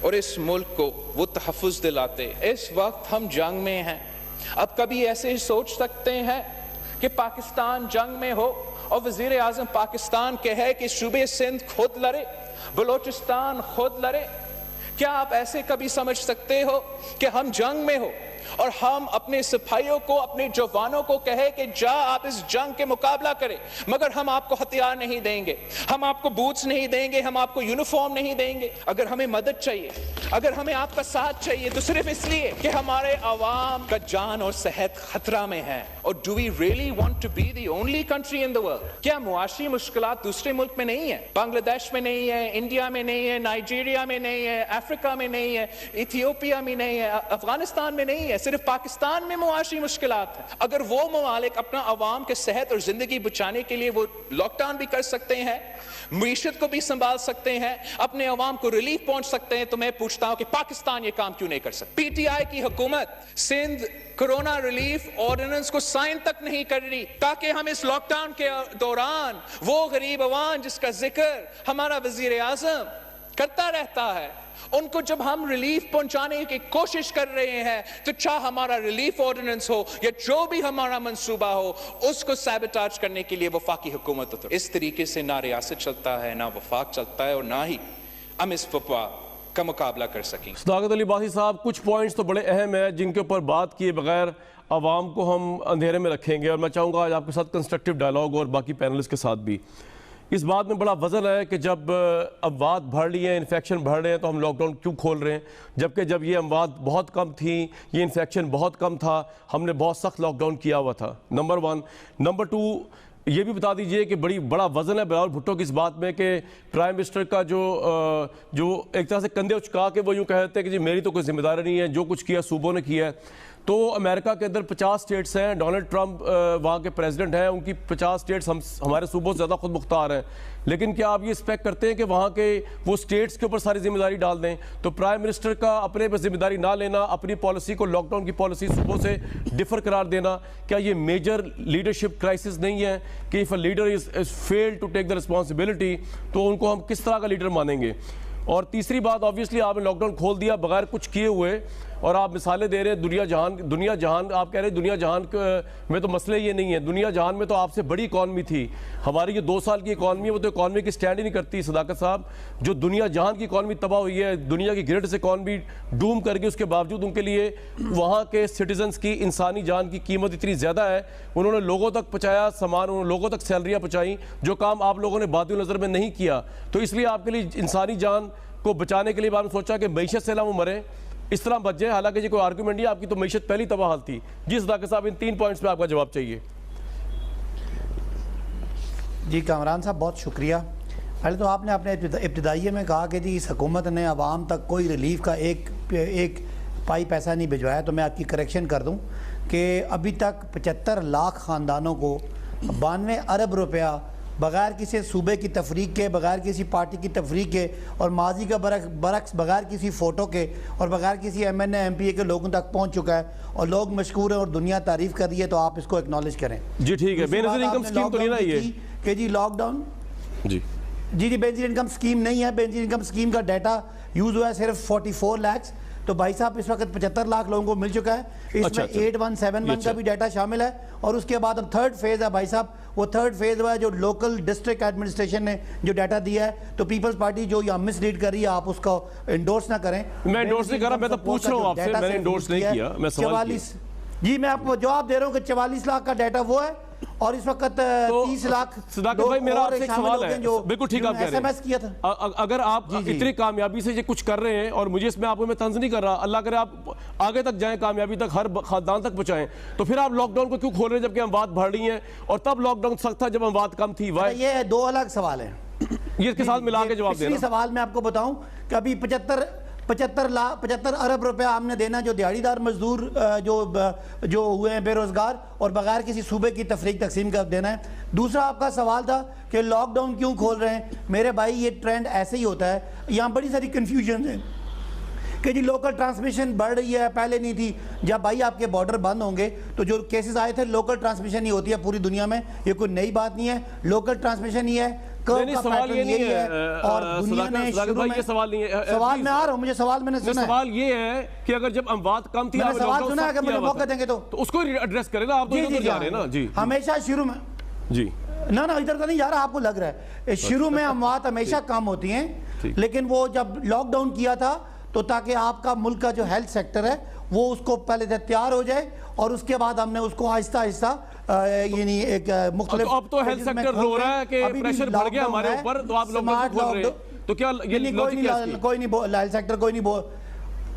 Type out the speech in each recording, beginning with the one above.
اور اس ملک کو وہ تحفظ دلاتے. اس وقت ہم جنگ میں ہیں. اب کبھی ایسے ہی سوچ سکتے ہیں کہ پاکستان جنگ میں ہو اور وزیر اعظم پاکستان کہے کہ صوبے سندھ خود لڑے, بلوچستان خود لڑے؟ کیا آپ ایسے کبھی سمجھ سکتے ہو کہ ہم جنگ میں ہو اور ہم اپنے سپاہیوں کو, اپنے جوانوں کو کہے کہ جا آپ اس جنگ کے مقابلہ کریں, مگر ہم آپ کو ہتھیار نہیں دیں گے, ہم آپ کو بوٹس نہیں دیں گے, ہم آپ کو یونیفارم نہیں دیں گے. اگر ہمیں مدد چاہیے, اگر ہمیں آپ کا ساتھ چاہیے تو صرف اس لیے کہ ہمارے عوام کا جان اور صحت خطرہ میں ہے. اور do we really want to be the only country in the world؟ کیا معاشی مشکلات دوسرے ملک میں نہیں ہیں؟ بنگلہ دیش میں نہیں ہے, انڈیا میں نہیں ہے, نائجیریا میں نہیں ہے, افریقہ میں نہیں ہے, ایتھیوپیا میں نہیں ہے, افغانستان میں نہیں ہے, صرف پاکستان میں معاشی مشکلات ہیں. اگر وہ ممالک اپنا عوام کے صحت اور زندگی بچانے کے لیے وہ لاک ڈاؤن بھی کر سکتے ہیں, معیشت کو بھی سنبھال سکتے ہیں, اپنے عوام کو ریلیف پہنچ سکتے ہیں, تو میں پوچھتا ہوں کہ پاکستان یہ کام کیوں نہیں کر سکتا؟ پی ٹی آئی کی حکومت سندھ کرونا ریلیف آرڈیننس کو سائن تک نہیں کر رہی تاکہ ہم اس لاک ڈاؤن کے دوران وہ غریب عوام جس کا ذکر ہمارا وزیر اعظم کرتا رہتا ہے, ان کو جب ہم ریلیف پہنچانے کی کوشش کر رہے ہیں تو چاہے ہمارا ریلیف آرڈیننس ہو یا جو بھی ہمارا منصوبہ ہو, اس کو سیبوٹاج کرنے کے لیے وفاقی حکومت ہوتی ہے. اس طریقے سے نہ ریاست چلتا ہے, نہ وفاق چلتا ہے, اور نہ ہی ہم اس وبا کا مقابلہ کر سکیں. صداقت علی باسی صاحب, کچھ پوائنٹس تو بڑے اہم ہیں جن کے اوپر بات کیے بغیر عوام کو ہم اندھیرے میں رکھیں گے, اور میں چاہوں گا آج آپ کے ساتھ کنسٹرکٹیو ڈائلاگ اور باقی پینلسٹ کے ساتھ بھی. اس بات میں بڑا وزن ہے کہ جب اموات بڑھ رہی ہیں, انفیکشن بڑھ رہے ہیں, تو ہم لاک ڈاؤن کیوں کھول رہے ہیں, جبکہ جب یہ اموات بہت کم تھیں, یہ انفیکشن بہت کم تھا, ہم نے بہت سخت لاک ڈاؤن کیا ہوا تھا. نمبر 1. نمبر 2, یہ بھی بتا دیجئے کہ بڑا وزن ہے بلاول بھٹو کی اس بات میں کہ پرائم منسٹر کا جو ایک طرح سے کندھے اچکا کے وہ یوں کہتے ہیں کہ جی میری تو کوئی ذمہ داری نہیں ہے, جو کچھ کیا صوبوں نے کیا ہے. تو امریکہ کے اندر 50 سٹیٹس ہیں, ڈونلڈ ٹرمپ وہاں کے پریزیڈنٹ ہیں, ان کی 50 سٹیٹس ہمارے صوبوں سے زیادہ خود مختار ہیں. لیکن کیا آپ یہ ایکسپیکٹ کرتے ہیں کہ وہاں کے وہ سٹیٹس کے اوپر ساری ذمہ داری ڈال دیں؟ تو پرائم منسٹر کا اپنے پہ ذمہ داری نہ لینا, اپنی پالیسی کو لاک ڈاؤن کی پالیسی صوبوں سے ڈفر قرار دینا, کیا یہ میجر لیڈرشپ کرائسس نہیں ہے کہ if a leader is failed to take the responsibility تو ان کو ہم کس طرح کا لیڈر مانیں گے؟ اور تیسری بات, آبویسلی آپ نے لاک ڈاؤن کھول دیا بغیر کچھ کیے ہوئے, اور آپ مثالیں دے رہے ہیں دنیا جہان, آپ کہہ رہے ہیں دنیا جہان میں تو مسئلہ یہ نہیں ہے. دنیا جہان میں تو آپ سے بڑی اکانومی تھی, ہماری یہ 2 سال کی اکانومی ہے وہ تو اکانومی کی سٹینڈ ہی نہیں کرتی. صداقت صاحب, جو دنیا جہان کی اکانومی تباہ ہوئی ہے, دنیا کی گریٹسٹ اکانومی ڈوم کر کے, اس کے باوجود ان کے لیے وہاں کے سٹیزنز کی انسانی جان کی قیمت اتنی زیادہ ہے, انہوں نے لوگوں تک پہنچایا سامان, انہوں نے لوگوں تک سیلریاں پہنچائیں, جو کام آپ لوگوں نے بادی نظر میں نہیں کیا. تو اس لیے آپ کے لیے انسانی جان کو بچانے کے لیے آپ نے سوچا کہ معیشت سے نہ وہ مریں, اس طرح بچ جائے. حالانکہ یہ کوئی آرگومنٹ نہیں, آپ کی تو معیشت پہلی تباہ حال تھی. جی صداقت صاحب, ان 3 پوائنٹس پہ آپ کا جواب چاہیے. جی کامران صاحب, بہت شکریہ. پہلے تو آپ نے اپنے ابتدائیے میں کہا کہ جی اس حکومت نے عوام تک کوئی ریلیف کا ایک پائی پیسہ نہیں بھجوایا, تو میں آپ کی کریکشن کر دوں کہ ابھی تک 75 لاکھ خاندانوں کو 92 ارب روپیہ بغیر کسی صوبے کی تفریق کے, بغیر کسی پارٹی کی تفریق کے, اور ماضی کا برعکس بغیر کسی فوٹو کے اور بغیر کسی M N A M P A کے لوگوں تک پہنچ چکا ہے, اور لوگ مشکور ہیں اور دنیا تعریف کر رہی ہے, تو آپ اس کو اکنالج کریں. جی ٹھیک ہے, بے نظیر انکم سکیم تو نہیں رہی ہے کہ جی لاک ڈاؤن, جی بے نظیر انکم سکیم نہیں ہے. بے نظیر انکم سکیم کا ڈیٹا یوز ہوا ہے صرف 44 لاکھ, تو بھائی صاحب اس وقت 75 لاکھ لوگوں کو مل چکا ہے. اس میں 8171 کا بھی ڈیٹا شامل ہے, اور اس کے بعد اب 3rd فیز ہے بھائی صاحب. وہ 3rd فیز ہوا ہے جو لوکل ڈسٹرکٹ ایڈمنسٹریشن نے جو ڈیٹا دیا ہے. تو پیپلز پارٹی جو یہ مس ریڈ کر رہی ہے, آپ اس کو انڈورس نہ کریں. میں انڈورس نہیں کر رہا, میں تو پوچھ رہا ہوں آپ سے, میں نے انڈورس نہیں کیا, میں سوال کیا. جی میں آپ کو جواب دے رہا ہوں کہ 44 لاکھ کا ڈیٹا وہ ہے, اور اس وقت 30 لاکھ صداقت بھائی میرا آپ سے ایک سوال ہے, بالکل ٹھیک آپ کہہ رہے ہیں. اگر آپ اتنی کامیابی سے یہ کچھ کر رہے ہیں, اور مجھے اس میں آپ کو میں طنز نہیں کر رہا, اللہ کرے آپ آگے تک جائیں, کامیابی تک, ہر خاندان تک پہنچائیں, تو پھر آپ لاک ڈاؤن کو کیوں کھول رہے ہیں جبکہ اموات بڑھ رہی ہیں, اور تب لاک ڈاؤن سخت تھا جب اموات کم تھی؟ یہ 2 الگ سوال ہیں, یہ اس کے ساتھ ملا کے جواب دینا. پچھلی سوال میں آپ کو بتاؤں کہ ابھی 75 ارب روپے ہم نے دینا جو دیہڑی دار مزدور جو ہوئے ہیں بے روزگار, اور بغیر کسی صوبے کی تفریق تقسیم کر دینا ہے. دوسرا آپ کا سوال تھا کہ لاک ڈاؤن کیوں کھول رہے ہیں. میرے بھائی یہ ٹرینڈ ایسے ہی ہوتا ہے, یہاں بڑی ساری کنفیوژن ہے کہ جی لوکل ٹرانسمیشن بڑھ رہی ہے, پہلے نہیں تھی. جب بھائی آپ کے بارڈر بند ہوں گے تو جو کیسز آئے تھے لوکل ٹرانسمیشن ہی ہوتی ہے پوری دنیا میں, یہ کوئی نئی بات نہیں ہے. لوکل ٹرانسمیشن ہی ہے, کرو کا پیٹرن یہی ہے اور دنیا نے شروع میں یہ سوال نہیں ہے سوال میں آ رہا ہوں مجھے سوال میں نے سنا ہے سوال یہ ہے کہ اگر جب اموات کم تھی میں نے سوال سنا ہے کہ مجھے موقع دیں گے تو اس کو ایڈریس کریں نا آپ تو ادھر جا رہے ہیں نا جی ہمیشہ شروع میں جی نہ ادھر تو نہیں جا رہا آپ کو لگ رہا ہے شروع میں اموات ہمیشہ کم ہوتی ہیں لیکن وہ جب لاک ڈاؤن کیا تھا تو تاکہ آپ کا ملک کا جو ہیلتھ سیکٹر ہے وہ اس کو پہلے تیار ہو جائے اور اس کے بعد ہم نے اس کو آہستہ آہستہ یعنی ایک مختلف اب تو ہیلتھ سیکٹر رو رہا ہے کہ پریشر بڑھ گیا ہمارے اوپر تو آپ لوگ بول رہے ہیں تو کیا کوئی نہیں ہیلتھ سیکٹر کوئی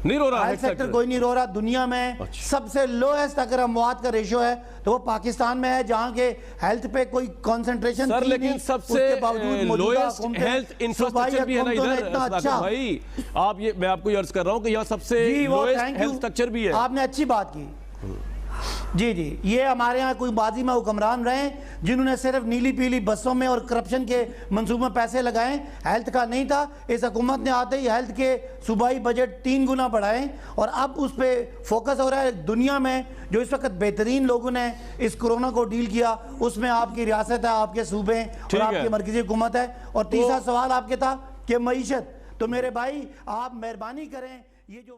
نہیں رو رہا ہیلتھ سیکٹر کوئی نہیں رو رہا دنیا میں سب سے لویسٹ اگر اموات کا ریشو ہے تو وہ پاکستان میں ہے جہاں کے ہیلتھ پہ کوئی کنسنٹریشن سر لیکن سب سے لویسٹ ہیلتھ انفراسٹرکچر بھی ہے نا ادھر بھائی آپ یہ میں آپ کو عرض کر رہا ہوں کہ یہاں سب سے لویسٹ ہیلتھ سٹرکچر بھی ہے آپ نے اچھی بات کی جی یہ ہمارے ہاں کوئی بازی میں حکمران رہے ہیں جنہوں نے صرف نیلی پیلی بسوں میں اور کرپشن کے منصوبوں میں پیسے لگائیں ہیلتھ کا نہیں تھا اس حکومت نے آتے ہی ہیلتھ کے صوبائی بجٹ 3 گنا بڑھائیں اور اب اس پہ فوکس ہو رہا ہے دنیا میں جو اس وقت بہترین لوگوں نے اس کورونا کو ڈیل کیا اس میں آپ کی ریاست ہے آپ کے صوبے اور آپ کی مرکزی حکومت ہے اور تیسرا سوال آپ کے تھا کہ معیشت تو میرے بھائی آپ مہربانی کریں یہ جو